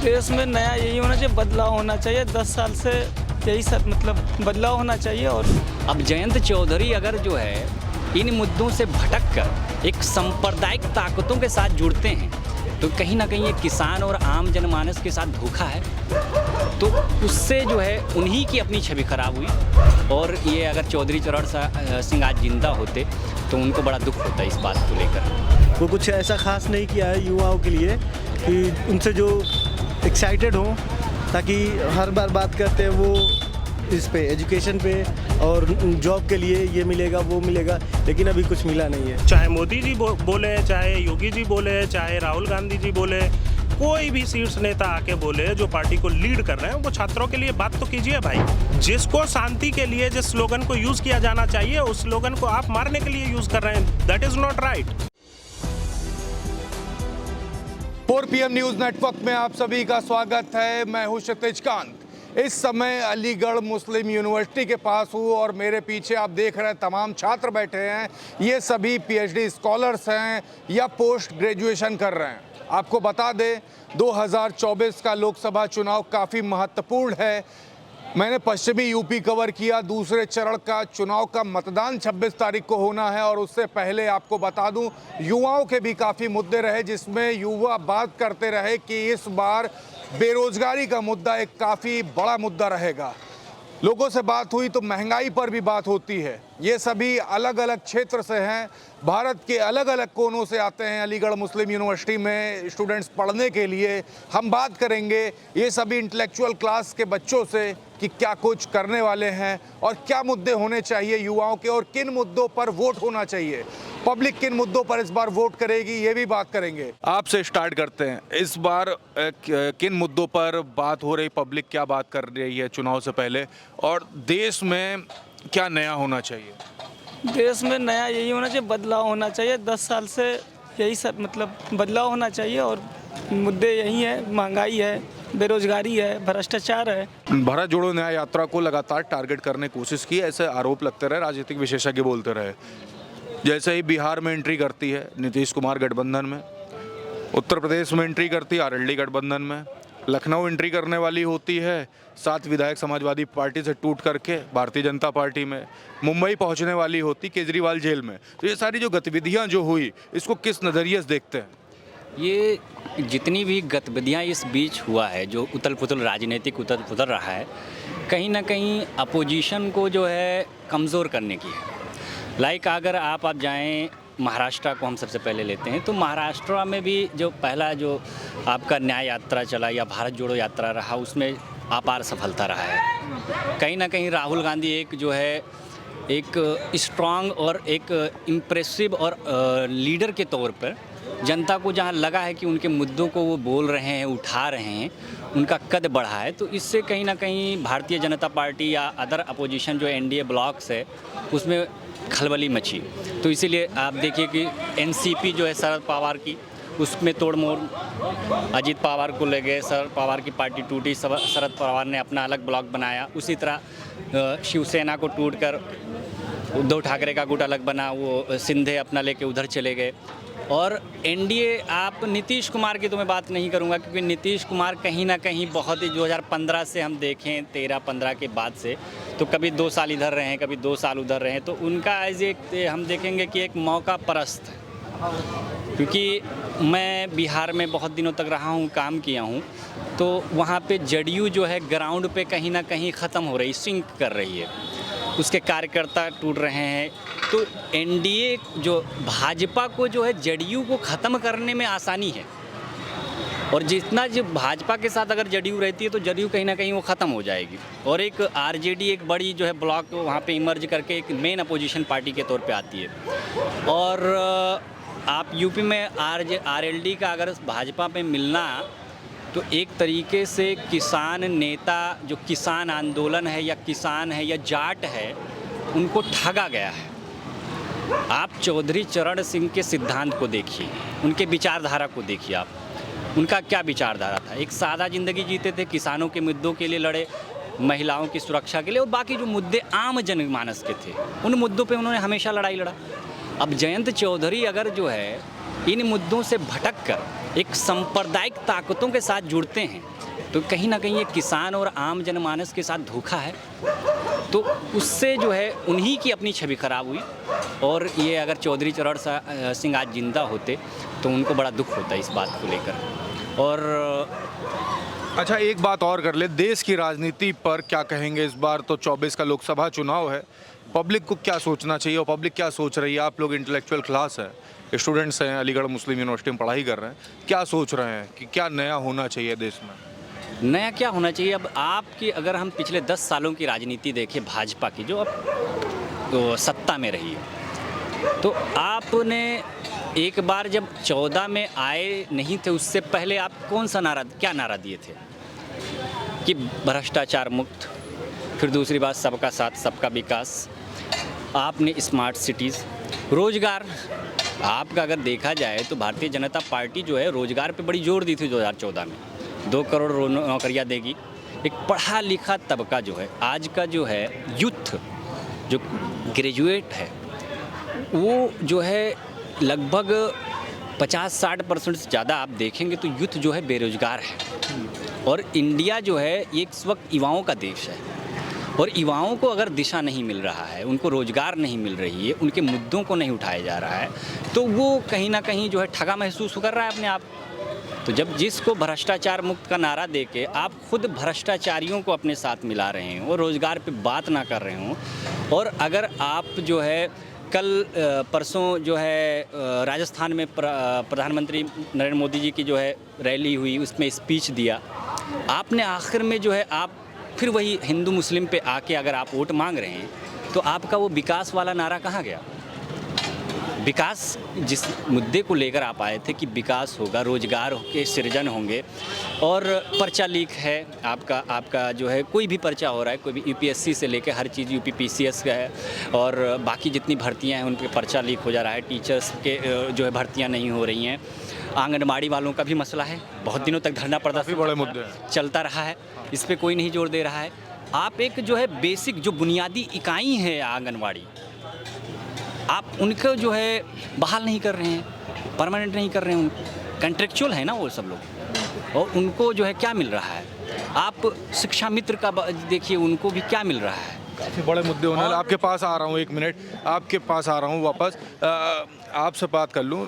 देश में नया यही होना चाहिए, बदलाव होना चाहिए। 10 साल से यही सब मतलब बदलाव होना चाहिए। और अब जयंत चौधरी अगर जो है इन मुद्दों से भटक कर एक सांप्रदायिक ताकतों के साथ जुड़ते हैं तो कहीं ना कहीं ये किसान और आम जनमानस के साथ धोखा है। तो उससे जो है उन्हीं की अपनी छवि खराब हुई। और ये अगर चौधरी चरण सिंह आज जिंदा होते तो उनको बड़ा दुख होता है इस बात को लेकर। वो कुछ ऐसा खास नहीं किया है युवाओं के लिए कि उनसे जो एक्साइटेड हों, ताकि हर बार बात करते हैं वो इस पे एजुकेशन पे और जॉब के लिए ये मिलेगा वो मिलेगा, लेकिन अभी कुछ मिला नहीं है। चाहे मोदी जी बोले, चाहे योगी जी बोले, चाहे राहुल गांधी जी बोले, कोई भी शीर्ष नेता आके बोले जो पार्टी को लीड कर रहे हैं, वो छात्रों के लिए बात तो कीजिए भाई। जिसको शांति के लिए जिस स्लोगन को यूज किया जाना चाहिए उस स्लोगन को आप मारने के लिए यूज कर रहे हैं। That is not right. 4 PM news network में आप सभी का स्वागत है। मैं हूं क्षितिज कांत। इस समय अलीगढ़ मुस्लिम यूनिवर्सिटी के पास हूँ और मेरे पीछे आप देख रहे हैं तमाम छात्र बैठे हैं। ये सभी PhD स्कॉलर्स हैं या पोस्ट ग्रेजुएशन कर रहे हैं। आपको बता दें 2024 का लोकसभा चुनाव काफ़ी महत्वपूर्ण है। मैंने पश्चिमी यूपी कवर किया। दूसरे चरण का चुनाव का मतदान 26 तारीख को होना है और उससे पहले आपको बता दूं युवाओं के भी काफ़ी मुद्दे रहे, जिसमें युवा बात करते रहे कि इस बार बेरोजगारी का मुद्दा एक काफ़ी बड़ा मुद्दा रहेगा। लोगों से बात हुई तो महंगाई पर भी बात होती है। ये सभी अलग अलग क्षेत्र से हैं, भारत के अलग अलग कोनों से आते हैं अलीगढ़ मुस्लिम यूनिवर्सिटी में स्टूडेंट्स पढ़ने के लिए। हम बात करेंगे ये सभी इंटेलेक्चुअल क्लास के बच्चों से कि क्या कुछ करने वाले हैं और क्या मुद्दे होने चाहिए युवाओं के और किन मुद्दों पर वोट होना चाहिए, पब्लिक किन मुद्दों पर इस बार वोट करेगी, ये भी बात करेंगे। आपसे स्टार्ट करते हैं। इस बार किन मुद्दों पर बात हो रही, पब्लिक क्या बात कर रही है चुनाव से पहले, और देश में क्या नया होना चाहिए? देश में नया यही होना चाहिए, बदलाव होना चाहिए। 10 साल से यही सब मतलब बदलाव होना चाहिए। और मुद्दे यही है, महंगाई है, बेरोजगारी है, भ्रष्टाचार है। भारत जोड़ो न्याय यात्रा को लगातार टारगेट करने की कोशिश की, ऐसे आरोप लगते रहे, राजनीतिक विशेषज्ञ बोलते रहे। जैसे ही बिहार में एंट्री करती है नीतीश कुमार गठबंधन में, उत्तर प्रदेश में एंट्री करती है आरएलडी गठबंधन में, लखनऊ एंट्री करने वाली होती है 7 विधायक समाजवादी पार्टी से टूट करके भारतीय जनता पार्टी में, मुंबई पहुंचने वाली होती केजरीवाल जेल में। तो ये सारी जो गतिविधियां जो हुई, इसको किस नज़रिए से देखते हैं? ये जितनी भी गतिविधियाँ इस बीच हुआ है, जो उथल पुथल राजनीतिक उथल पुथल रहा है, कहीं ना कहीं अपोजिशन को जो है कमज़ोर करने की है। लाइक अगर आप जाएं महाराष्ट्र को हम सबसे पहले लेते हैं तो महाराष्ट्र में भी जो पहला जो आपका न्याय यात्रा चला या भारत जोड़ो यात्रा रहा, उसमें अपार सफलता रहा है। कहीं ना कहीं राहुल गांधी एक जो है एक स्ट्रांग और एक इम्प्रेसिव और लीडर के तौर पर जनता को जहां लगा है कि उनके मुद्दों को वो बोल रहे हैं, उठा रहे हैं, उनका कद बढ़ा है, तो इससे कहीं ना कहीं भारतीय जनता पार्टी या अदर अपोजिशन जो एनडीए ब्लॉक्स है उसमें खलबली मची। तो इसीलिए आप देखिए कि एनसीपी जो है शरद पवार की, उसमें तोड़ मोड़, अजीत पवार को ले गए, शरद पवार की पार्टी टूटी, शरद पवार ने अपना अलग ब्लॉक बनाया। उसी तरह शिवसेना को टूट कर उद्धव ठाकरे का गुट अलग बना, वो सिंधे अपना लेके उधर चले गए। और एनडीए, आप नीतीश कुमार की तो मैं बात नहीं करूंगा क्योंकि नीतीश कुमार कहीं ना कहीं बहुत ही 2015 से हम देखें 13-15 के बाद से तो कभी 2 साल इधर रहे हैं, कभी 2 साल उधर रहे हैं, तो उनका एज एक हम देखेंगे कि एक मौका परस्त है। क्योंकि मैं बिहार में बहुत दिनों तक रहा हूँ, काम किया हूँ, तो वहाँ पे जदयू जो है ग्राउंड पे कहीं ना कहीं ख़त्म हो रही, सिंक कर रही है, उसके कार्यकर्ता टूट रहे हैं। तो एनडीए जो भाजपा को जो है जदयू को ख़त्म करने में आसानी है, और जितना जो भाजपा के साथ अगर जदयू रहती है तो जदयू कहीं ना कहीं वो ख़त्म हो जाएगी और एक आरजेडी एक बड़ी जो है ब्लॉक वहाँ पे इमर्ज करके एक मेन अपोजिशन पार्टी के तौर पे आती है। और आप यूपी में आरएलडी का अगर भाजपा पे मिलना तो एक तरीके से किसान नेता, जो किसान आंदोलन है या किसान है या जाट है, उनको ठगा गया है। आप चौधरी चरण सिंह के सिद्धांत को देखिए, उनके विचारधारा को देखिए आप, उनका क्या विचारधारा था। एक सादा ज़िंदगी जीते थे, किसानों के मुद्दों के लिए लड़े, महिलाओं की सुरक्षा के लिए, और बाकी जो मुद्दे आम जनमानस के थे उन मुद्दों पे उन्होंने हमेशा लड़ाई लड़ा। अब जयंत चौधरी अगर जो है इन मुद्दों से भटक कर एक सांप्रदायिक ताकतों के साथ जुड़ते हैं, तो कहीं ना कहीं ये किसान और आम जनमानस के साथ धोखा है। तो उससे जो है उन्हीं की अपनी छवि खराब हुई। और ये अगर चौधरी चरण सिंह आज जिंदा होते तो उनको बड़ा दुख होता इस बात को लेकर। और अच्छा, एक बात और कर ले, देश की राजनीति पर क्या कहेंगे? इस बार तो 24 का लोकसभा चुनाव है, पब्लिक को क्या सोचना चाहिए और पब्लिक क्या सोच रही है? आप लोग इंटेलेक्चुअल क्लास है, स्टूडेंट्स हैं, अलीगढ़ मुस्लिम यूनिवर्सिटी में पढ़ाई कर रहे हैं, क्या सोच रहे हैं कि क्या नया होना चाहिए देश में? नया क्या होना चाहिए? अब आपकी अगर हम पिछले 10 सालों की राजनीति देखें भाजपा की, जो अब तो सत्ता में रही है, तो आपने एक बार जब 14 में आए नहीं थे, उससे पहले आप कौन सा क्या नारा दिए थे कि भ्रष्टाचार मुक्त, फिर दूसरी बात सबका साथ सबका विकास, आपने स्मार्ट सिटीज़, रोजगार। आपका अगर देखा जाए तो भारतीय जनता पार्टी जो है रोजगार पे बड़ी जोर दी थी 2014 में, 2 करोड़ नौकरियां देगी। एक पढ़ा लिखा तबका जो है, आज का जो है यूथ जो ग्रेजुएट है, वो जो है लगभग 50-60% से ज़्यादा आप देखेंगे तो यूथ जो है बेरोजगार है। और इंडिया जो है ये इस वक्त युवाओं का देश है, और युवाओं को अगर दिशा नहीं मिल रहा है, उनको रोजगार नहीं मिल रही है, उनके मुद्दों को नहीं उठाया जा रहा है, तो वो कहीं ना कहीं जो है ठगा महसूस कर रहा है अपने आप। तो जब जिसको भ्रष्टाचार मुक्त का नारा दे के आप खुद भ्रष्टाचारियों को अपने साथ मिला रहे हों और रोजगार पे बात ना कर रहे हों, और अगर आप जो है कल परसों जो है राजस्थान में प्रधानमंत्री नरेंद्र मोदी जी की जो है रैली हुई, उसमें स्पीच दिया आपने, आखिर में जो है आप फिर वही हिंदू मुस्लिम पे आके अगर आप वोट मांग रहे हैं, तो आपका वो विकास वाला नारा कहाँ गया? विकास जिस मुद्दे को लेकर आप आए थे कि विकास होगा, रोजगार के सृजन होंगे, और पर्चा लीक है आपका जो है कोई भी पर्चा हो रहा है, कोई भी यूपीएससी से लेकर हर चीज़ यूपीपीसीएस का है, और बाकी जितनी भर्तियां हैं उन पर पर्चा लीक हो जा रहा है, टीचर्स के जो है भर्तियां नहीं हो रही हैं, आंगनबाड़ी वालों का भी मसला है, बहुत दिनों तक धरना प्रदर्शन बड़े मुद्दे चलता रहा है, इस पर कोई नहीं जोर दे रहा है। आप एक जो है बेसिक जो बुनियादी इकाई है आंगनबाड़ी, आप उनको जो है बहाल नहीं कर रहे हैं, परमानेंट नहीं कर रहे हैं, कॉन्ट्रेक्चुअल है ना वो सब लोग, और उनको जो है क्या मिल रहा है? आप शिक्षा मित्र का देखिए, उनको भी क्या मिल रहा है? काफ़ी बड़े मुद्दे होने वाले। आपके पास आ रहा हूँ, 1 मिनट आपके पास आ रहा हूँ वापस, आपसे बात कर लूँ।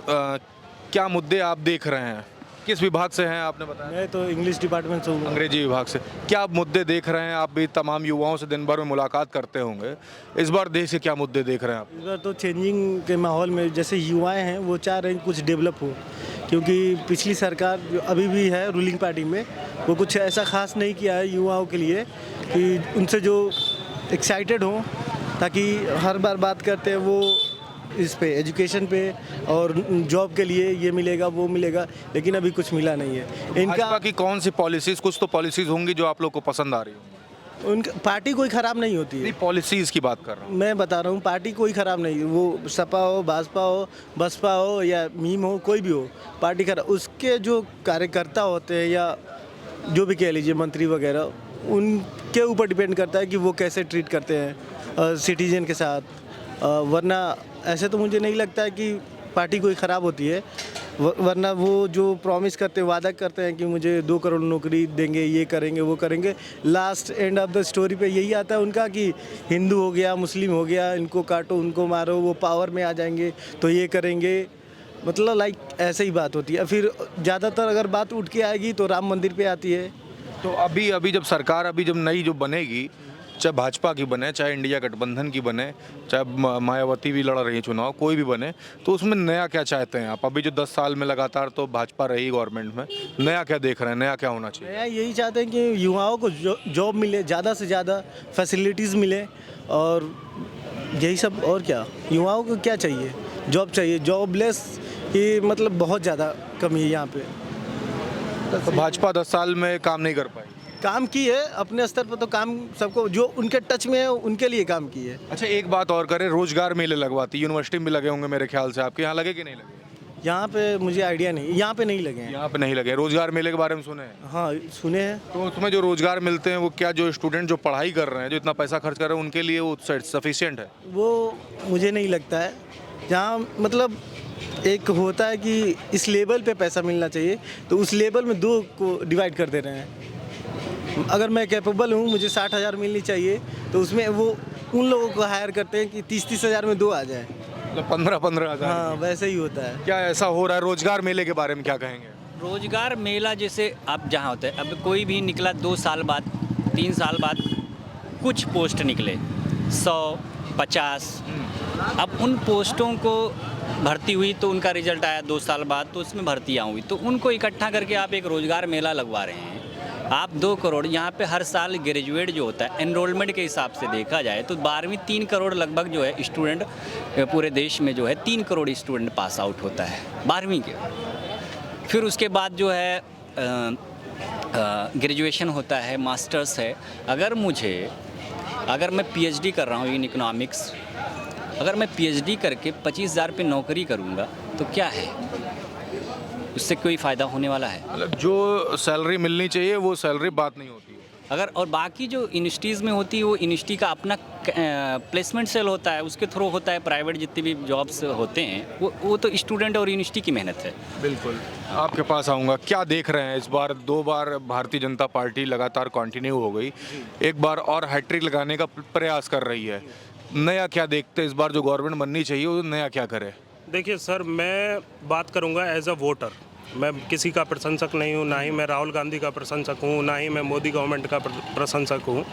क्या मुद्दे आप देख रहे हैं? किस विभाग से हैं आपने बताया? मैं तो इंग्लिश डिपार्टमेंट से हूँ। अंग्रेजी विभाग से। क्या आप मुद्दे देख रहे हैं? आप भी तमाम युवाओं से दिन भर में मुलाकात करते होंगे, इस बार देश के क्या मुद्दे देख रहे हैं आप? इस बार तो चेंजिंग के माहौल में जैसे युवाएं हैं वो चाह रहे हैं कुछ डेवलप हो, क्योंकि पिछली सरकार जो अभी भी है रूलिंग पार्टी में, वो कुछ ऐसा खास नहीं किया है युवाओं के लिए कि उनसे जो एक्साइटेड हो, ताकि हर बार बात करते हैं वो इस पे एजुकेशन पे और जॉब के लिए ये मिलेगा वो मिलेगा, लेकिन अभी कुछ मिला नहीं है इनका। भाजपा की कौन सी पॉलिसीज, कुछ तो पॉलिसीज होंगी जो आप लोग को पसंद आ रही होंगी? उनका पार्टी कोई ख़राब नहीं होती है, पॉलिसीज की बात कर रहा हूँ मैं बता रहा हूँ, पार्टी कोई ख़राब नहीं है, वो सपा हो, भाजपा हो, बसपा हो या मीम हो, कोई भी हो, पार्टी खराब, उसके जो कार्यकर्ता होते हैं या जो भी कह लीजिए मंत्री वगैरह, उनके ऊपर डिपेंड करता है कि वो कैसे ट्रीट करते हैं सिटीजन के साथ। वरना ऐसे तो मुझे नहीं लगता है कि पार्टी कोई ख़राब होती है, वरना वो जो प्रॉमिस करते हैं, वादा करते हैं कि मुझे 2 करोड़ नौकरी देंगे, ये करेंगे वो करेंगे, last end of the story पे यही आता है उनका कि हिंदू हो गया, मुस्लिम हो गया, इनको काटो उनको मारो, वो पावर में आ जाएंगे तो ये करेंगे, मतलब लाइक ऐसे ही बात होती है। फिर ज़्यादातर अगर बात उठ के आएगी तो राम मंदिर पे आती है। तो अभी जब सरकार जब नई जो बनेगी, चाहे भाजपा की बने, चाहे इंडिया गठबंधन की बने, चाहे मायावती भी लड़ रही है चुनाव, कोई भी बने, तो उसमें नया क्या चाहते हैं आप? अभी जो 10 साल में लगातार तो भाजपा रही गवर्नमेंट में, नया क्या देख रहे हैं, नया क्या होना चाहिए? नया यही चाहते हैं कि युवाओं को जॉब मिले, ज़्यादा से ज़्यादा फैसिलिटीज़ मिले, और यही सब। और क्या युवाओं को क्या चाहिए? जॉब चाहिए, जॉबलेस की मतलब बहुत ज़्यादा कमी है यहाँ पे। तो भाजपा 10 साल में काम नहीं कर पाई? काम की है अपने स्तर पर, तो काम सबको जो उनके टच में है उनके लिए काम की है। अच्छा, एक बात और करें, रोजगार मेले लगवाती, यूनिवर्सिटी में भी लगे होंगे मेरे ख्याल से, आपके यहाँ लगे कि नहीं लगे? यहाँ पे मुझे आइडिया नहीं, यहाँ पे नहीं लगे हैं। यहाँ पे नहीं लगे। रोजगार मेले के बारे में सुने हैं? हाँ सुने हैं। तो उसमें जो रोजगार मिलते हैं वो क्या, जो स्टूडेंट जो पढ़ाई कर रहे हैं, जो इतना पैसा खर्च कर रहे हैं, उनके लिए वो सफिशिएंट है? वो मुझे नहीं लगता है, जहाँ मतलब एक होता है कि इस लेवल पे पैसा मिलना चाहिए, तो उस लेवल में दो को डिवाइड कर दे रहे हैं। अगर मैं कैपेबल हूँ, मुझे 60,000 मिलनी चाहिए, तो उसमें वो उन लोगों को हायर करते हैं कि 30-30 हज़ार में दो आ जाए। मतलब 15-15 हज़ार। हाँ, वैसे ही होता है। क्या ऐसा हो रहा है? रोजगार मेले के बारे में क्या कहेंगे? रोजगार मेला जैसे अब जहाँ होता है, अब कोई भी निकला 2 साल बाद 3 साल बाद कुछ पोस्ट निकले 100, 50। अब उन पोस्टों को भर्ती हुई तो उनका रिजल्ट आया 2 साल बाद, तो उसमें भर्तियाँ हुई, तो उनको इकट्ठा करके आप एक रोजगार मेला लगवा रहे हैं। आप 2 करोड़ यहाँ पे हर साल ग्रेजुएट जो होता है एनरोलमेंट के हिसाब से देखा जाए तो 12वीं 3 करोड़ लगभग जो है स्टूडेंट पूरे देश में जो है 3 करोड़ स्टूडेंट पास आउट होता है 12वीं के। फिर उसके बाद जो है ग्रेजुएशन होता है, मास्टर्स है। अगर मैं पीएचडी कर रहा हूँ इन इकोनॉमिक्स, अगर मैं पीएचडी करके 25,000 पे नौकरी करूँगा तो क्या है, उससे कोई फ़ायदा होने वाला है? मतलब जो सैलरी मिलनी चाहिए वो सैलरी बात नहीं होती है। अगर और बाकी जो यूनिवर्सिटीज़ में होती है वो यूनिवर्सिटी का अपना प्लेसमेंट सेल होता है, उसके थ्रू होता है। प्राइवेट जितनी भी जॉब्स होते हैं वो तो स्टूडेंट और यूनिवर्सिटी की मेहनत है। बिल्कुल। आपके पास आऊँगा, क्या देख रहे हैं इस बार? 2 बार भारतीय जनता पार्टी लगातार कंटिन्यू हो गई, एक बार और हैट्रिक लगाने का प्रयास कर रही है। नया क्या देखते हैं इस बार? जो गवर्नमेंट बननी चाहिए वो नया क्या करे? देखिए सर, मैं बात करूंगा एज अ वोटर। मैं किसी का प्रशंसक नहीं हूं, ना ही मैं राहुल गांधी का प्रशंसक हूं, ना ही मैं मोदी गवर्नमेंट का प्रशंसक हूं।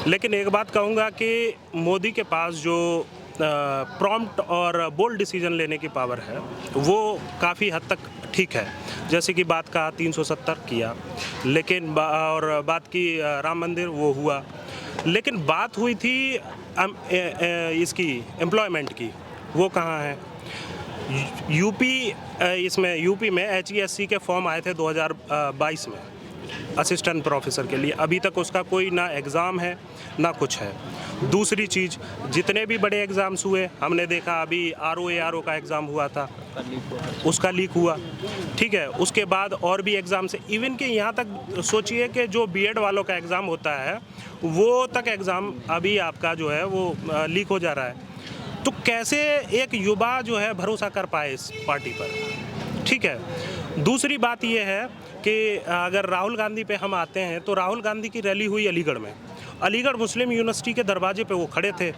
लेकिन एक बात कहूंगा कि मोदी के पास जो प्रॉम्प्ट और बोल्ड डिसीजन लेने की पावर है वो काफ़ी हद तक ठीक है। जैसे कि बात कहा 370 किया, लेकिन और बात की राम मंदिर वो हुआ, लेकिन बात हुई थी इसकी एम्प्लॉयमेंट की, वो कहाँ है? यूपी में HESC के फॉर्म आए थे 2022 में असिस्टेंट प्रोफेसर के लिए। अभी तक उसका कोई ना एग्ज़ाम है ना कुछ है। दूसरी चीज़, जितने भी बड़े एग्ज़ाम्स हुए हमने देखा, अभी RO का एग्ज़ाम हुआ था, उसका लीक हुआ, ठीक है। उसके बाद और भी एग्ज़ाम से, इवन कि यहाँ तक सोचिए कि जो बीएड वालों का एग्ज़ाम होता है वो तक एग्ज़ाम अभी आपका जो है वो लीक हो जा रहा है। तो कैसे एक युवा जो है भरोसा कर पाए इस पार्टी पर, ठीक है। दूसरी बात ये है कि अगर राहुल गांधी पे हम आते हैं तो राहुल गांधी की रैली हुई अलीगढ़ में। अलीगढ़ मुस्लिम यूनिवर्सिटी के दरवाजे पे वो खड़े थे।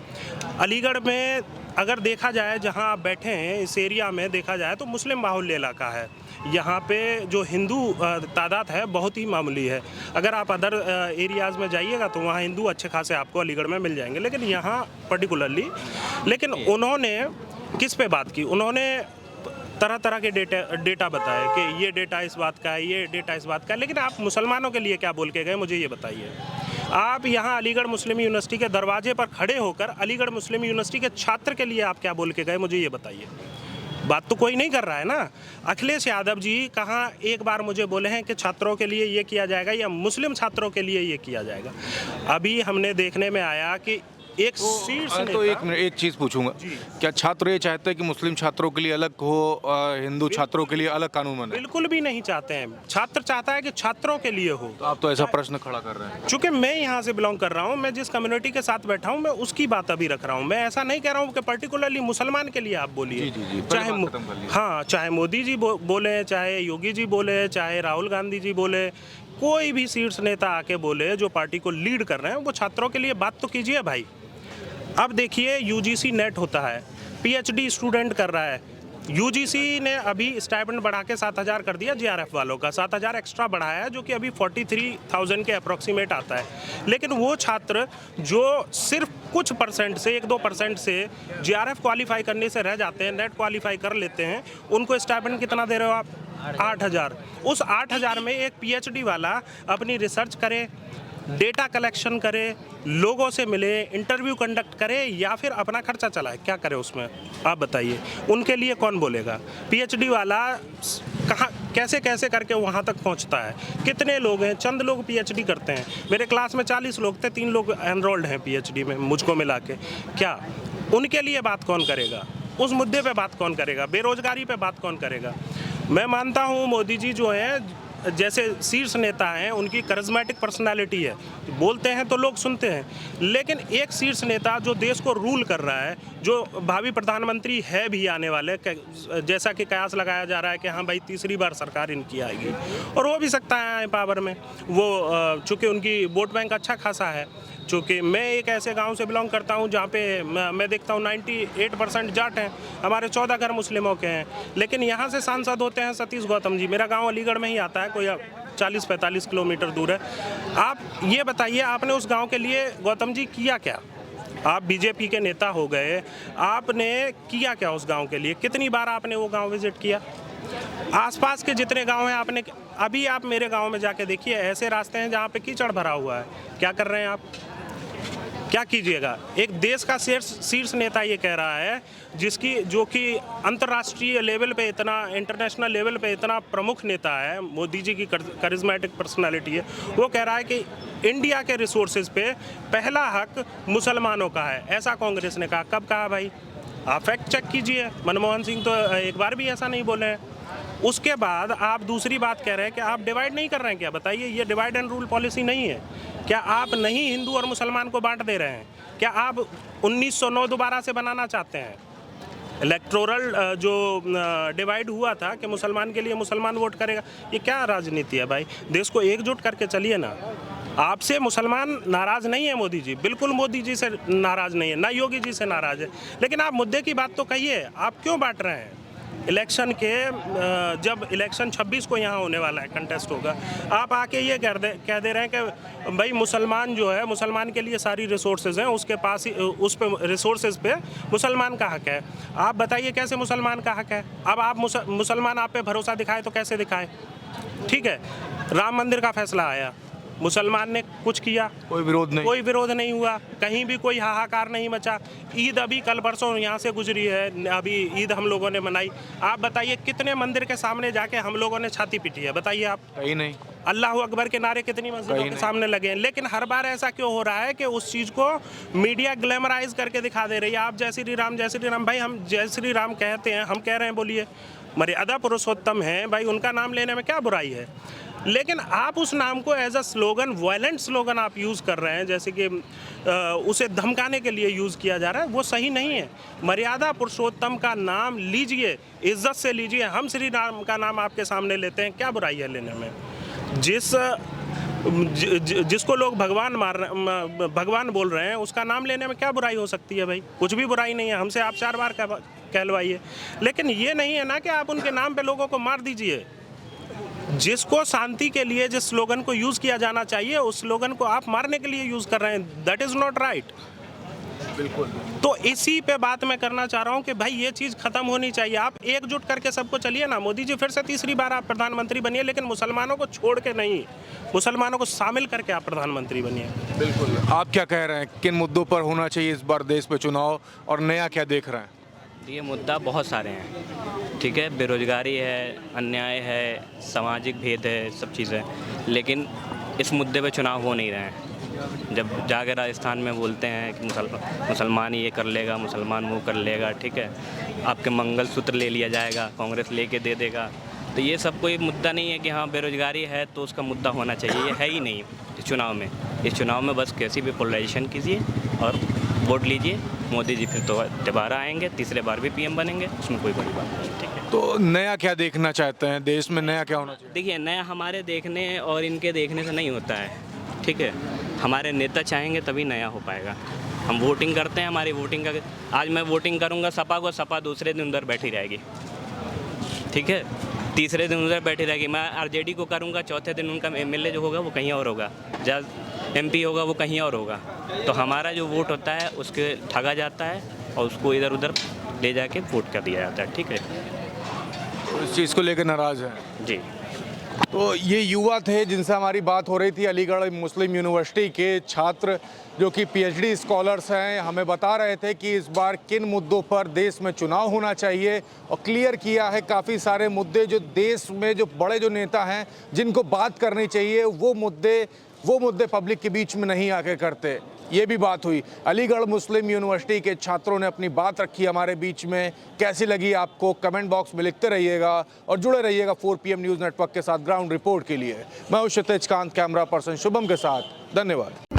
अलीगढ़ में अगर देखा जाए, जहां आप बैठे हैं इस एरिया में देखा जाए तो मुस्लिम बाहुल्य इलाका है। यहाँ पे जो हिंदू तादाद है बहुत ही मामूली है। अगर आप अदर एरियाज़ में जाइएगा तो वहाँ हिंदू अच्छे खासे आपको अलीगढ़ में मिल जाएंगे, लेकिन यहाँ पर्टिकुलरली, लेकिन उन्होंने किस पे बात की? उन्होंने तरह तरह के डेटा बताए कि ये डेटा इस बात का है, ये डेटा इस बात का है, लेकिन आप मुसलमानों के लिए क्या बोल के गए मुझे ये बताइए। आप यहाँ अलीगढ़ मुस्लिम यूनिवर्सिटी के दरवाजे पर खड़े होकर अलीगढ़ मुस्लिम यूनिवर्सिटी के छात्र के लिए आप क्या बोल के गए मुझे ये बताइए। बात तो कोई नहीं कर रहा है ना। अखिलेश यादव जी कहाँ एक बार मुझे बोले हैं कि छात्रों के लिए ये किया जाएगा या मुस्लिम छात्रों के लिए ये किया जाएगा। अभी हमने देखने में आया कि एक शीर्ष तो एक चीज़ पूछूंगा, क्या छात्र ये चाहते हैं कि मुस्लिम छात्रों के लिए अलग हो, हिंदू छात्रों के लिए अलग कानून बने? बिल्कुल भी नहीं चाहते हैं। छात्र चाहता है कि छात्रों के लिए हो। तो आप तो ऐसा प्रश्न खड़ा कर रहे हैं। चूंकि मैं यहाँ से बिलोंग कर रहा हूँ, मैं जिस कम्युनिटी के साथ बैठा हूँ मैं उसकी बात अभी रख रहा हूँ। मैं ऐसा नहीं कह रहा हूँ कि पर्टिकुलरली मुसलमान के लिए आप बोलिए। चाहे मोदी जी बोले, चाहे योगी जी बोले, चाहे राहुल गांधी जी बोले, कोई भी शीर्ष नेता आके बोले जो पार्टी को लीड कर रहे हैं, वो छात्रों के लिए बात तो कीजिए भाई। अब देखिए UGC नेट होता है, PhD स्टूडेंट कर रहा है। UGC ने अभी स्टाइपेंड बढ़ा के 7,000 कर दिया JRF वालों का, 7,000 एक्स्ट्रा बढ़ाया है, जो कि अभी 43,000 के अप्रॉक्सीमेट आता है। लेकिन वो छात्र जो सिर्फ कुछ परसेंट से 1-2% से JRF क्वालिफाई करने से रह जाते हैं, नेट क्वालिफाई कर लेते हैं, उनको स्टाइपेंड कितना दे रहे हो आप? 8,000। उस 8,000 में एक PhD वाला अपनी रिसर्च करे, डेटा कलेक्शन करे, लोगों से मिले, इंटरव्यू कंडक्ट करे या फिर अपना खर्चा चलाए, क्या करे उसमें आप बताइए। उनके लिए कौन बोलेगा? PhD वाला कहाँ कैसे कैसे करके वहाँ तक पहुँचता है? कितने लोग हैं? चंद लोग PhD करते हैं। मेरे क्लास में 40 लोग थे, 3 लोग एनरोल्ड हैं PhD में, मुझको मिला के। क्या उनके लिए बात कौन करेगा? उस मुद्दे पे बात कौन करेगा? बेरोजगारी पे बात कौन करेगा? मैं मानता हूँ मोदी जी जो हैं जैसे शीर्ष नेता हैं, उनकी करिज्मेटिक पर्सनालिटी है, बोलते हैं तो लोग सुनते हैं। लेकिन एक शीर्ष नेता जो देश को रूल कर रहा है, जो भावी प्रधानमंत्री है भी आने वाले, जैसा कि कयास लगाया जा रहा है कि हाँ भाई तीसरी बार सरकार इनकी आएगी और वो भी सकता है आए पावर में। वो चूँकि उनकी वोट बैंक अच्छा खासा है, चूँकि मैं एक ऐसे गांव से बिलोंग करता हूं जहां पे मैं देखता हूं 98% जाट हैं, हमारे 14 घर मुस्लिमों के हैं, लेकिन यहां से सांसद होते हैं सतीश गौतम जी। मेरा गांव अलीगढ़ में ही आता है, कोई 40-45 किलोमीटर दूर है। आप ये बताइए, आपने उस गांव के लिए गौतम जी किया क्या? आप बीजेपी के नेता हो गए, आपने किया क्या उस गाँव के लिए? कितनी बार आपने वो गाँव विजिट किया? आसपास के जितने गांव हैं आपने, अभी आप मेरे गांव में जाके देखिए, ऐसे रास्ते हैं जहां पे कीचड़ भरा हुआ है। क्या कर रहे हैं आप? क्या कीजिएगा? एक देश का शीर्ष नेता ये कह रहा है, जो कि अंतर्राष्ट्रीय लेवल पे इतना, इंटरनेशनल लेवल पे इतना प्रमुख नेता है, मोदी जी की करिज्मेटिक पर्सनालिटी है, वो कह रहा है कि इंडिया के रिसोर्सेज पे पहला हक मुसलमानों का है। ऐसा कांग्रेस ने कहा। कब कहा भाई? आप फैक्ट चेक कीजिए। मनमोहन सिंह तो एक बार भी ऐसा नहीं बोले हैं। उसके बाद आप दूसरी बात कह रहे हैं कि आप डिवाइड नहीं कर रहे हैं। क्या बताइए, ये डिवाइड एंड रूल पॉलिसी नहीं है क्या? आप नहीं हिंदू और मुसलमान को बांट दे रहे हैं क्या? आप 1909 दोबारा से बनाना चाहते हैं? इलेक्टोरल जो डिवाइड हुआ था कि मुसलमान के लिए मुसलमान वोट करेगा, ये क्या राजनीति है भाई? देश को एकजुट करके चलिए ना। आपसे मुसलमान नाराज़ नहीं है मोदी जी, बिल्कुल मोदी जी से नाराज़ नहीं है, ना योगी जी से नाराज़ है, लेकिन आप मुद्दे की बात तो कहिए। आप क्यों बांट रहे हैं? इलेक्शन के जब इलेक्शन 26 को यहाँ होने वाला है, कंटेस्ट होगा, आप आके ये कह दे रहे हैं कि भाई मुसलमान जो है, मुसलमान के लिए सारी रिसोर्सेज हैं, उसके पास ही, उस पे रिसोर्सेज पे मुसलमान का हक है। आप बताइए कैसे मुसलमान का हक है? अब आप मुसलमान आप पे भरोसा दिखाए तो कैसे दिखाए? ठीक है, राम मंदिर का फैसला आया, मुसलमान ने कुछ किया? कोई विरोध नहीं, कोई विरोध नहीं हुआ, कहीं भी कोई हाहाकार नहीं मचा। ईद अभी कल परसों यहाँ से गुजरी है, अभी ईद हम लोगों ने मनाई। आप बताइए कितने मंदिर के सामने जाके हम लोगों ने छाती पीटी है? बताइए आप। कहीं नहीं। अल्लाह अकबर के नारे कितनी मस्जिदों के सामने लगे हैं। लेकिन हर बार ऐसा क्यों हो रहा है कि उस चीज़ को मीडिया ग्लैमराइज करके दिखा दे रही है? आप जय श्री राम, जय श्री राम। भाई हम जय श्री राम कहते हैं, हम कह रहे हैं, बोलिए। मर्यादा पुरुषोत्तम है भाई, उनका नाम लेने में क्या बुराई है? लेकिन आप उस नाम को as a slogan, violent slogan आप यूज़ कर रहे हैं, जैसे कि उसे धमकाने के लिए यूज़ किया जा रहा है, वो सही नहीं है। मर्यादा पुरुषोत्तम का नाम लीजिए, इज्जत से लीजिए। हम श्री राम का नाम आपके सामने लेते हैं, क्या बुराई है लेने में? जिसको लोग भगवान बोल रहे हैं, उसका नाम लेने में क्या बुराई हो सकती है भाई? कुछ भी बुराई नहीं है। हमसे आप 4 बार कहलवाइए, लेकिन ये नहीं है ना कि आप उनके नाम पे लोगों को मार दीजिए। जिसको शांति के लिए जिस स्लोगन को यूज़ किया जाना चाहिए, उस स्लोगन को आप मारने के लिए यूज़ कर रहे हैं। That is not right. बिल्कुल। तो इसी पे बात मैं करना चाह रहा हूँ कि भाई ये चीज़ ख़त्म होनी चाहिए। आप एकजुट करके सबको चलिए ना। मोदी जी फिर से तीसरी बार आप प्रधानमंत्री बनिए, लेकिन मुसलमानों को छोड़ के नहीं, मुसलमानों को शामिल करके आप प्रधानमंत्री बनिए। बिल्कुल। आप क्या कह रहे हैं, किन मुद्दों पर होना चाहिए इस बार देश में चुनाव, और नया क्या देख रहे हैं? ये मुद्दा बहुत सारे हैं, ठीक है। बेरोजगारी है, अन्याय है, सामाजिक भेद है, सब चीज़ें, लेकिन इस मुद्दे पे चुनाव हो नहीं रहे हैं। जब जाके राजस्थान में बोलते हैं कि मुसलमान ये कर लेगा, मुसलमान वो कर लेगा, ठीक है, आपके मंगलसूत्र ले लिया जाएगा, कांग्रेस लेके दे देगा, तो ये सब कोई मुद्दा नहीं है कि हाँ बेरोजगारी है तो उसका मुद्दा होना चाहिए। ये है ही नहीं इस चुनाव में। इस चुनाव में बस कैसी भी पोलराइजेशन कीजिए और वोट लीजिए। मोदी जी फिर तो दोबारा आएंगे, तीसरे बार भी पीएम बनेंगे, उसमें कोई बड़ी बात नहीं, ठीक है। तो नया क्या देखना चाहते हैं देश में, नया क्या होना चाहिए? देखिए, नया हमारे देखने और इनके देखने से नहीं होता है, ठीक है। हमारे नेता चाहेंगे तभी नया हो पाएगा। हम वोटिंग करते हैं, हमारी वोटिंग का, आज मैं वोटिंग करूँगा सपा को, सपा दूसरे दिन उधर बैठी रहेगी, ठीक है, तीसरे दिन उधर बैठी रहेगी। मैं आरजेडी को करूँगा, चौथे दिन उनका एमएलए जो होगा वो कहीं और होगा, जब एमपी होगा वो कहीं और होगा। तो हमारा जो वोट होता है उसके ठगा जाता है और उसको इधर उधर ले जाके वोट कर दिया जाता है, ठीक है। तो इस चीज़ को लेकर नाराज़ हैं जी। तो ये युवा थे जिनसे हमारी बात हो रही थी, अलीगढ़ मुस्लिम यूनिवर्सिटी के छात्र जो कि पीएचडी स्कॉलर्स हैं, हमें बता रहे थे कि इस बार किन मुद्दों पर देश में चुनाव होना चाहिए, और क्लियर किया है काफ़ी सारे मुद्दे जो देश में जो बड़े जो नेता हैं जिनको बात करनी चाहिए, वो मुद्दे पब्लिक के बीच में नहीं आके करते। ये भी बात हुई। अलीगढ़ मुस्लिम यूनिवर्सिटी के छात्रों ने अपनी बात रखी हमारे बीच में। कैसी लगी आपको कमेंट बॉक्स में लिखते रहिएगा और जुड़े रहिएगा 4 PM न्यूज़ नेटवर्क के साथ ग्राउंड रिपोर्ट के लिए। मैं हूं क्षितिज कांत, कैमरा पर्सन शुभम के साथ। धन्यवाद।